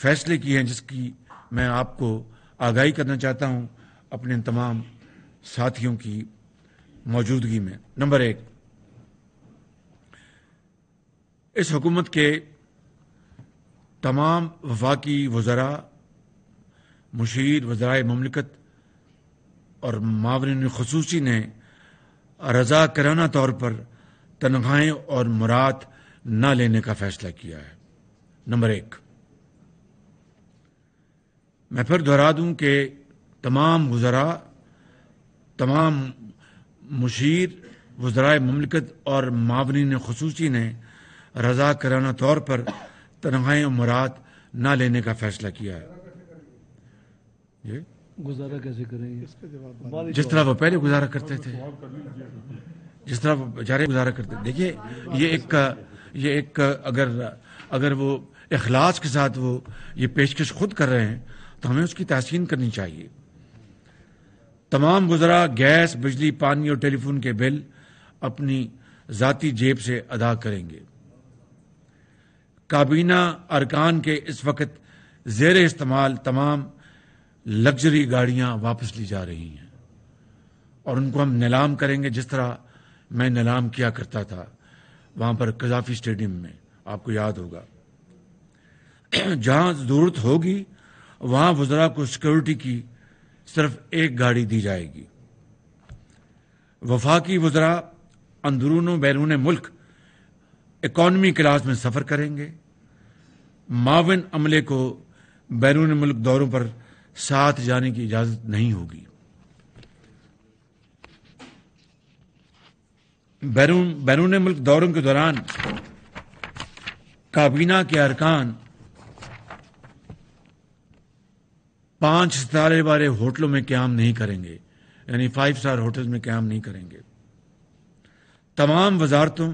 فیصلے کیے ہیں جس کی میں آپ کو آگاہی کرنا چاہتا ہوں اپنے تمام ساتھیوں کی موجودگی میں۔ نمبر 1، اس حکومت کے تمام وفاقی وزراء، مشیر، وزرائے مملکت اور معاونین خصوصی نے رضاکارانہ طور پر تنخواہیں اور مراد نہ لینے کا فیصلہ کیا ہے۔ نمبر 1، میں پھر دہرا دوں کہ تمام وزراء، تمام مشیر، وزرائے مملکت اور معاونین خصوصی نے رضاکارانہ طور پر تنخواہیں اور مراد نہ لینے کا فیصلہ کیا ہے۔ گزارا کیسے کریں گے؟ جس طرح وہ پہلے گزارا کرتے تھے، جس طرح وہ بیچارے گزارا کرتے تھے۔ دیکھیے یہ ایک اگر وہ اخلاص کے ساتھ وہ یہ پیشکش خود کر رہے ہیں تو ہمیں اس کی تحسین کرنی چاہیے۔ تمام وزراء گیس، بجلی، پانی اور ٹیلی فون کے بل اپنی ذاتی جیب سے ادا کریں گے۔ کابینہ ارکان کے اس وقت زیر استعمال تمام لگژری گاڑیاں واپس لی جا رہی ہیں اور ان کو ہم نیلام کریں گے، جس طرح میں نیلام کیا کرتا تھا وہاں پر قذافی اسٹیڈیم میں، آپ کو یاد ہوگا۔ جہاں ضرورت ہوگی وہاں وزراء کو سیکورٹی کی صرف ایک گاڑی دی جائے گی۔ وفاقی وزراء اندرون و بیرون ملک اکانومی کلاس میں سفر کریں گے۔ معاون عملے کو بیرون ملک دوروں پر ساتھ جانے کی اجازت نہیں ہوگی۔ بیرون ملک دوروں کے دوران کابینہ کے ارکان 5 ستارے والے ہوٹلوں میں قیام نہیں کریں گے، یعنی 5 اسٹار ہوٹل میں قیام نہیں کریں گے۔ تمام وزارتوں،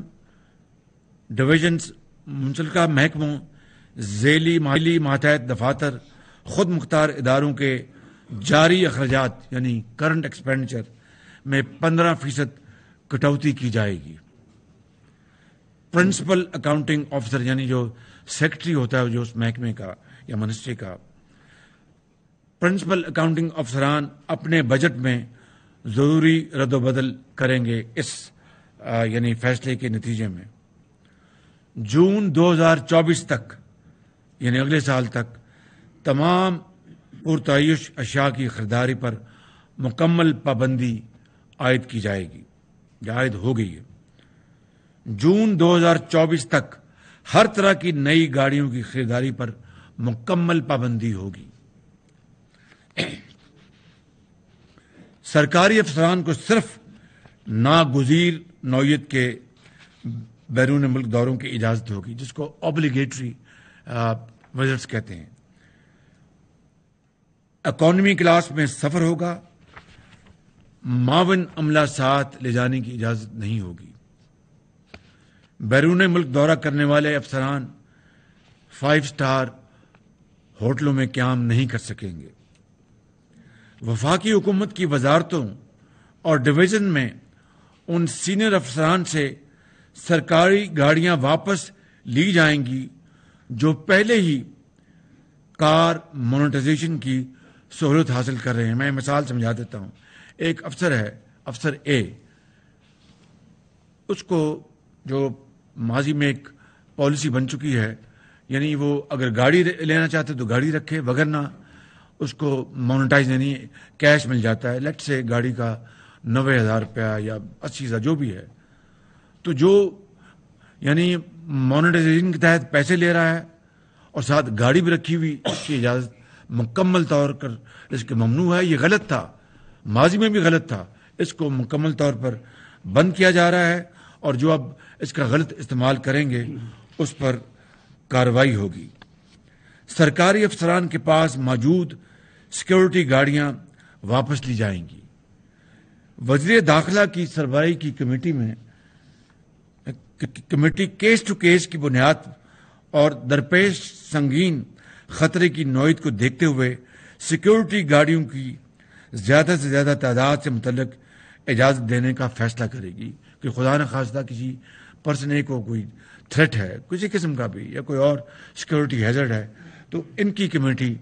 ڈویژنز، منسلکہ محکموں، ذیلی مالی ماتحت دفاتر، خود مختار اداروں کے جاری اخراجات یعنی کرنٹ ایکسپینڈیچر میں 15% کٹوتی کی جائے گی۔ پرنسپل اکاؤنٹنگ آفیسر یعنی جو سیکرٹری ہوتا ہے جو اس محکمے کا یا منسٹری کا، پرنسپل اکاؤنٹنگ افسران اپنے بجٹ میں ضروری رد و بدل کریں گے اس یعنی فیصلے کے نتیجے میں۔ جون 2024 تک یعنی اگلے سال تک تمام پرتعیش اشیاء کی خریداری پر مکمل پابندی عائد کی جائے گی یا عائد ہو گئی ہے۔ جون 2024 تک ہر طرح کی نئی گاڑیوں کی خریداری پر مکمل پابندی ہوگی۔ سرکاری افسران کو صرف ناگزیر نوعیت کے بیرون ملک دوروں کی اجازت ہوگی، جس کو obligatory وزٹس کہتے ہیں۔ اکانومی کلاس میں سفر ہوگا، معاون عملہ ساتھ لے جانے کی اجازت نہیں ہوگی۔ بیرون ملک دورہ کرنے والے افسران 5 اسٹار ہوٹلوں میں قیام نہیں کر سکیں گے۔ وفاقی حکومت کی وزارتوں اور ڈویژن میں ان سینئر افسران سے سرکاری گاڑیاں واپس لی جائیں گی جو پہلے ہی کار مونیٹائزیشن کی سہولت حاصل کر رہے ہیں۔ میں مثال سمجھا دیتا ہوں۔ ایک افسر ہے، افسر اے، اس کو جو ماضی میں ایک پالیسی بن چکی ہے، یعنی وہ اگر گاڑی لینا چاہتے تو گاڑی رکھے، وگرنہ اس کو مونیٹائز یعنی کیش مل جاتا ہے۔ لیٹ سے گاڑی کا 90,000 روپیہ یا 80,000 جو بھی ہے، تو جو یعنی مونیٹائزیشن کے تحت پیسے لے رہا ہے اور ساتھ گاڑی بھی رکھی ہوئی، اس کی اجازت مکمل طور پر اس کے ممنوع ہے۔ یہ غلط تھا، ماضی میں بھی غلط تھا، اس کو مکمل طور پر بند کیا جا رہا ہے، اور جو اب اس کا غلط استعمال کریں گے اس پر کارروائی ہوگی۔ سرکاری افسران کے پاس موجود سیکورٹی گاڑیاں واپس لی جائیں گی۔ وزیر داخلہ کی سربراہی کی کمیٹی کیس ٹو کیس کی بنیاد اور درپیش سنگین خطرے کی نوعیت کو دیکھتے ہوئے سیکورٹی گاڑیوں کی زیادہ سے زیادہ تعداد سے متعلق اجازت دینے کا فیصلہ کرے گی کہ خدا نخواستہ کسی پرسن کو کوئی تھریٹ ہے کسی قسم کا بھی یا کوئی اور سیکورٹی ہیزرڈ ہے تو ان کی کمیٹی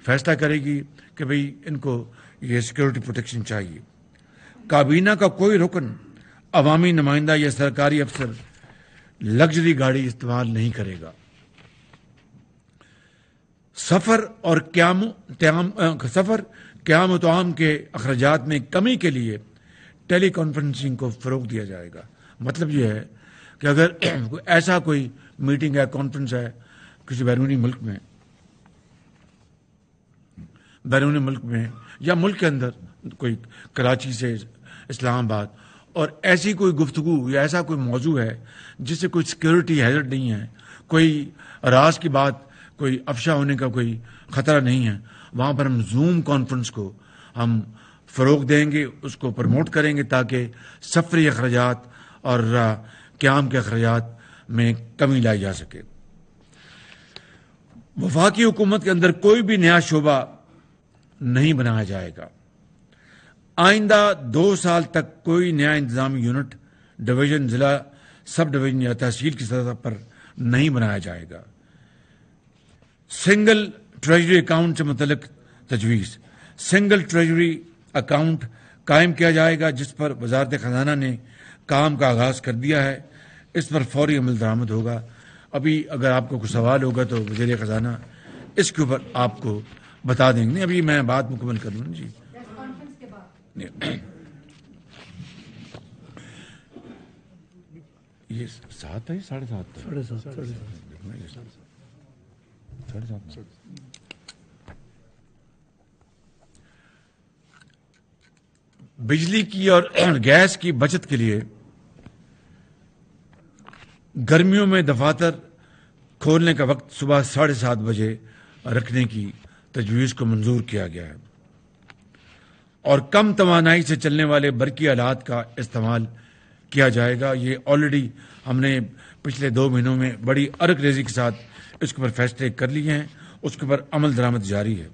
فیصلہ کرے گی کہ بھئی ان کو یہ سیکورٹی پروٹیکشن چاہیے. کابینہ کا کوئی رکن عوامی نمائندہ یا سرکاری افسر لگژری گاڑی استعمال نہیں کرے گا. سفر اور قیام و طعام کے اخراجات میں کمی کے لیے ٹیلی کانفرنسنگ کو فروغ دیا جائے گا. مطلب یہ ہے کہ اگر ایسا کوئی میٹنگ ہے، کانفرنس ہے کسی بیرونی ملک میں یا ملک کے اندر، کوئی کراچی سے اسلام آباد، اور ایسی کوئی گفتگو یا ایسا کوئی موضوع ہے جس سے کوئی سیکورٹی ہیزرڈ نہیں ہے، کوئی راز کی بات، کوئی افشا ہونے کا کوئی خطرہ نہیں ہے، وہاں پر ہم زوم کانفرنس کو ہم فروغ دیں گے، اس کو پروموٹ کریں گے تاکہ سفری اخراجات اور قیام کے اخراجات میں کمی لائی جا سکے. وفاقی حکومت کے اندر کوئی بھی نیا شعبہ نہیں بنایا جائے گا. آئندہ 2 سال تک کوئی نیا انتظامی یونٹ ڈویژن، ضلع، سب ڈویژن یا تحصیل کی سطح پر نہیں بنایا جائے گا. سنگل ٹریجری اکاؤنٹ سے متعلق تجویز. سنگل ٹریجری اکاؤنٹ قائم کیا جائے گا جس پر وزارت خزانہ نے کام کا آغاز کر دیا ہے. اس پر فوری عمل درآمد ہوگا. ابھی اگر آپ کو کوئی سوال ہوگا تو وزیر خزانہ اس کے اوپر آپ کو بتا دیں گے. ابھی میں بات مکمل کر لوں جی. یہ 7 ہے 7:30 بجلی کی اور گیس کی بچت کے لیے گرمیوں میں دفاتر کھولنے کا وقت صبح 7:30 بجے رکھنے کی تجویز کو منظور کیا گیا ہے، اور کم توانائی سے چلنے والے برقی آلات کا استعمال کیا جائے گا. یہ آلریڈی ہم نے پچھلے 2 مہینوں میں بڑی ارک ریزی کے ساتھ اس کے اوپر فیصلے کر لیے ہیں، اس کے اوپر عمل درآمد جاری ہے.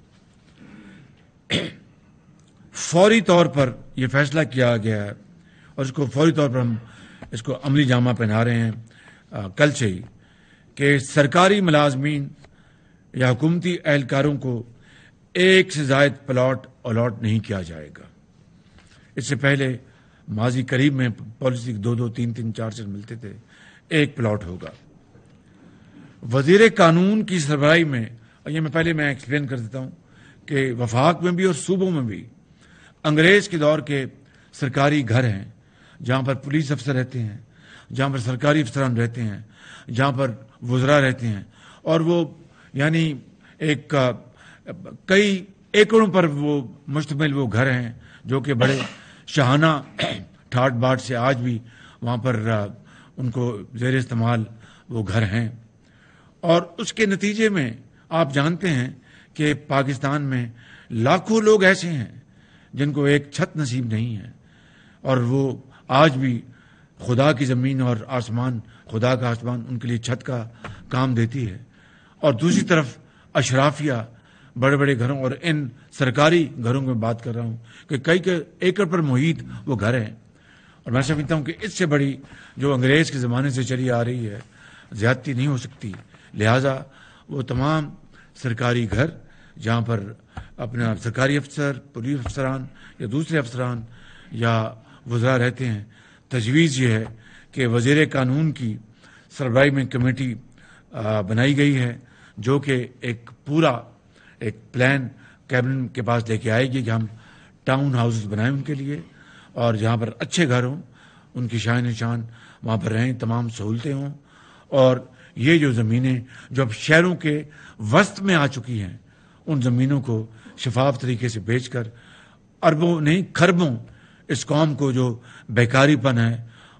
فوری طور پر یہ فیصلہ کیا گیا ہے اور اس کو فوری طور پر ہم اس کو عملی جامہ پہنا رہے ہیں کل سے ہی، کہ سرکاری ملازمین یا حکومتی اہلکاروں کو 1 سے زائد پلاٹ الاٹ نہیں کیا جائے گا. اس سے پہلے ماضی قریب میں پالیسی 2-2 3-3 4 سے ملتے تھے، 1 پلاٹ ہوگا. وزیر قانون کی سربراہی میں، یہ میں ایکسپلین کر دیتا ہوں کہ وفاق میں بھی اور صوبوں میں بھی انگریز کے دور کے سرکاری گھر ہیں جہاں پر پولیس افسر رہتے ہیں، جہاں پر سرکاری افسران رہتے ہیں، جہاں پر وزراء رہتے ہیں، اور وہ یعنی ایک کئی ایکڑوں پر وہ مشتمل وہ گھر ہیں جو کہ بڑے شاہانہ ٹھاٹ باٹ سے آج بھی وہاں پر ان کو زیر استعمال وہ گھر ہیں. اور اس کے نتیجے میں آپ جانتے ہیں کہ پاکستان میں لاکھوں لوگ ایسے ہیں جن کو ایک چھت نصیب نہیں ہے، اور وہ آج بھی خدا کی زمین اور آسمان، خدا کا آسمان ان کے لیے چھت کا کام دیتی ہے. اور دوسری طرف اشرافیہ بڑے بڑے گھروں، اور ان سرکاری گھروں میں بات کر رہا ہوں کہ کئی ایکڑ پر محیط وہ گھر ہیں. اور میں سمجھتا ہوں کہ اس سے بڑی جو انگریز کے زمانے سے چلی آ رہی ہے زیادتی نہیں ہو سکتی. لہذا وہ تمام سرکاری گھر جہاں پر اپنا سرکاری افسر، پولیس افسران یا دوسرے افسران یا وزراء رہتے ہیں، تجویز یہ ہے کہ وزیر قانون کی سربراہی میں کمیٹی بنائی گئی ہے جو کہ ایک پورا ایک پلان کیبنٹ کے پاس لے کے آئے گی کہ ہم ٹاؤن ہاؤسز بنائیں ان کے لیے، اور جہاں پر اچھے گھر ہوں، ان کی شان نشان وہاں پر رہیں، تمام سہولتیں ہوں. اور یہ جو زمینیں جو اب شہروں کے وسط میں آ چکی ہیں، ان زمینوں کو شفاف طریقے سے بیچ کر اربوں نہیں کھربوں اس قوم کو جو بیکاری پن ہے،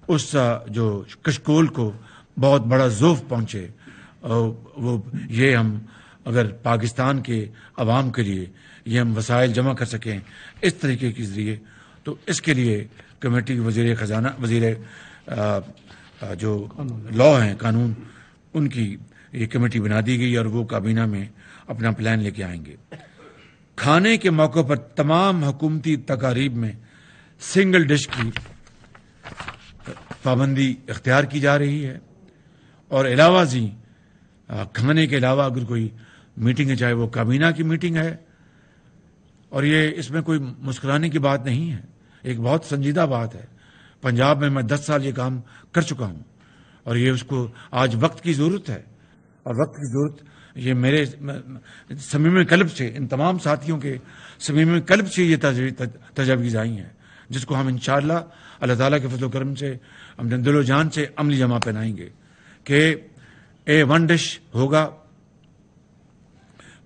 اس جو کشکول کو بہت بڑا ذوف پہنچے، وہ یہ ہم اگر پاکستان کے عوام کے لیے یہ ہم وسائل جمع کر سکیں اس طریقے کے ذریعے، تو اس کے لیے کمیٹی وزیر خزانہ، وزیر جو لا ہیں قانون، ان کی یہ کمیٹی بنا دی گئی اور وہ کابینہ میں اپنا پلان لے کے آئیں گے. کھانے کے موقع پر تمام حکومتی تقاریب میں سنگل ڈش کی پابندی اختیار کی جا رہی ہے، اور علاوہ ازیں کھانے کے علاوہ اگر کوئی میٹنگ ہے، چاہے وہ کابینہ کی میٹنگ ہے، اور یہ اس میں کوئی مسکرانے کی بات نہیں ہے، ایک بہت سنجیدہ بات ہے۔ پنجاب میں 10 سال یہ کام کر چکا ہوں، اور یہ اس کو آج وقت کی ضرورت ہے، اور وقت کی ضرورت یہ میرے صمیم قلب سے، ان تمام ساتھیوں کے صمیم قلب سے یہ تجاویز آئی ہیں، جس کو ہم انشاءاللہ اللہ تعالیٰ کے فضل و کرم سے ہم دل و جان سے عملی جمع پہنائیں گے کہ ون ڈش ہوگا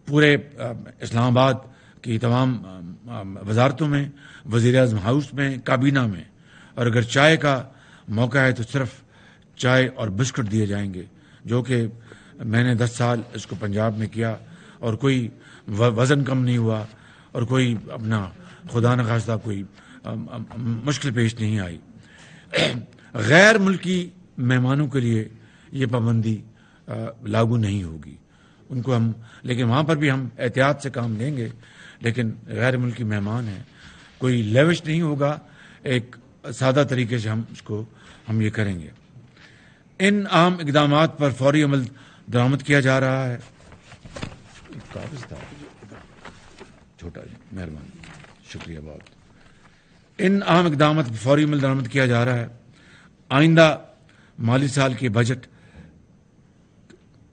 پورے اسلام آباد کی تمام وزارتوں میں، وزیر اعظم ہاؤس میں، کابینہ میں، اور اگر چائے کا موقع ہے تو صرف چائے اور بسکٹ دیے جائیں گے، جو کہ میں نے 10 سال اس کو پنجاب میں کیا، اور کوئی وزن کم نہیں ہوا، اور کوئی اپنا خدا نخواستہ کوئی مشکل پیش نہیں آئی۔ غیر ملکی مہمانوں کے لیے یہ پابندی لاگو نہیں ہوگی، ان کو ہم، لیکن وہاں پر بھی ہم احتیاط سے کام لیں گے، لیکن غیر ملکی مہمان ہیں، کوئی لیوش نہیں ہوگا، ایک سادہ طریقے سے ہم یہ کریں گے۔ ان اہم اقدامات پر فوری عمل درآمد کیا جا رہا ہے۔ کاغذ تھا چھوٹا جی، مہربانی، شکریہ بہت۔ ان اہم اقدامات پر فوری عمل درآمد کیا جا رہا ہے۔ آئندہ مالی سال کے بجٹ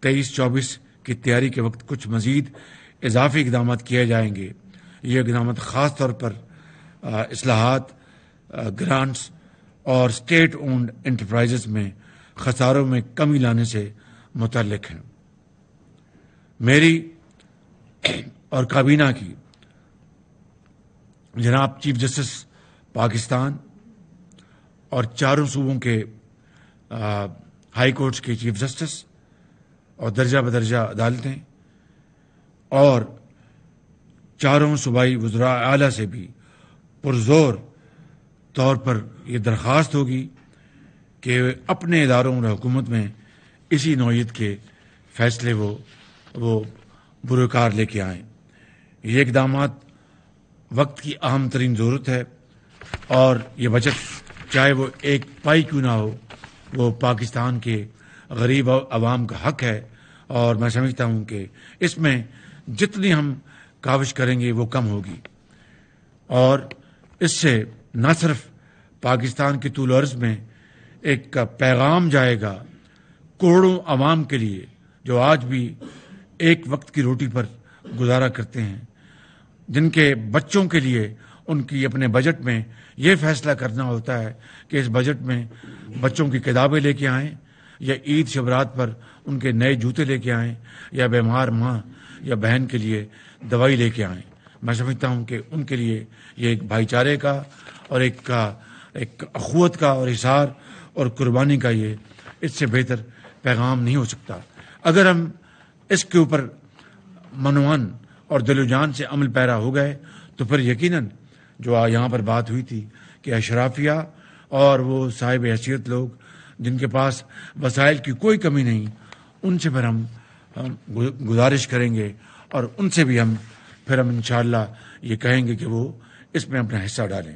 23-24 کی تیاری کے وقت کچھ مزید اضافی اقدامات کیے جائیں گے۔ یہ اقدامات خاص طور پر اصلاحات، گرانٹس اور اسٹیٹ اونڈ انٹرپرائزز میں خساروں میں کمی لانے سے متعلق ہیں۔ میری اور کابینہ کی جناب چیف جسٹس پاکستان اور چاروں صوبوں کے ہائی کورٹس کے چیف جسٹس اور درجہ بدرجہ عدالتیں اور چاروں صوبائی وزراء اعلیٰ سے بھی پرزور طور پر یہ درخواست ہوگی کہ اپنے اداروں اور حکومت میں اسی نوعیت کے فیصلے وہ بروکار لے کے آئیں۔ یہ اقدامات وقت کی اہم ترین ضرورت ہے، اور یہ بجٹ چاہے وہ ایک پائی کیوں نہ ہو، وہ پاکستان کے غریب عوام کا حق ہے، اور میں سمجھتا ہوں کہ اس میں جتنی ہم کاوش کریں گے وہ کم ہوگی، اور اس سے نہ صرف پاکستان کے طول و عرض میں ایک پیغام جائے گا کروڑوں عوام کے لیے جو آج بھی ایک وقت کی روٹی پر گزارا کرتے ہیں، جن کے بچوں کے لیے ان کی اپنے بجٹ میں یہ فیصلہ کرنا ہوتا ہے کہ اس بجٹ میں بچوں کی کتابیں لے کے آئیں، یا عید شبرات پر ان کے نئے جوتے لے کے آئیں، یا بیمار ماں یا بہن کے لیے دوائی لے کے آئیں۔ میں سمجھتا ہوں کہ ان کے لیے یہ ایک بھائی چارے کا اور ایک اخوت کا اور اظہار اور قربانی کا یہ اس سے بہتر پیغام نہیں ہو سکتا۔ اگر ہم اس کے اوپر منوان اور دل و جان سے عمل پیرا ہو گئے تو پھر یقیناً جو یہاں پر بات ہوئی تھی کہ اشرافیہ اور وہ صاحب حیثیت لوگ جن کے پاس وسائل کی کوئی کمی نہیں، ان سے پھر ہم گزارش کریں گے، اور ان سے بھی ہم انشاءاللہ یہ کہیں گے کہ وہ اس میں اپنا حصہ ڈالیں۔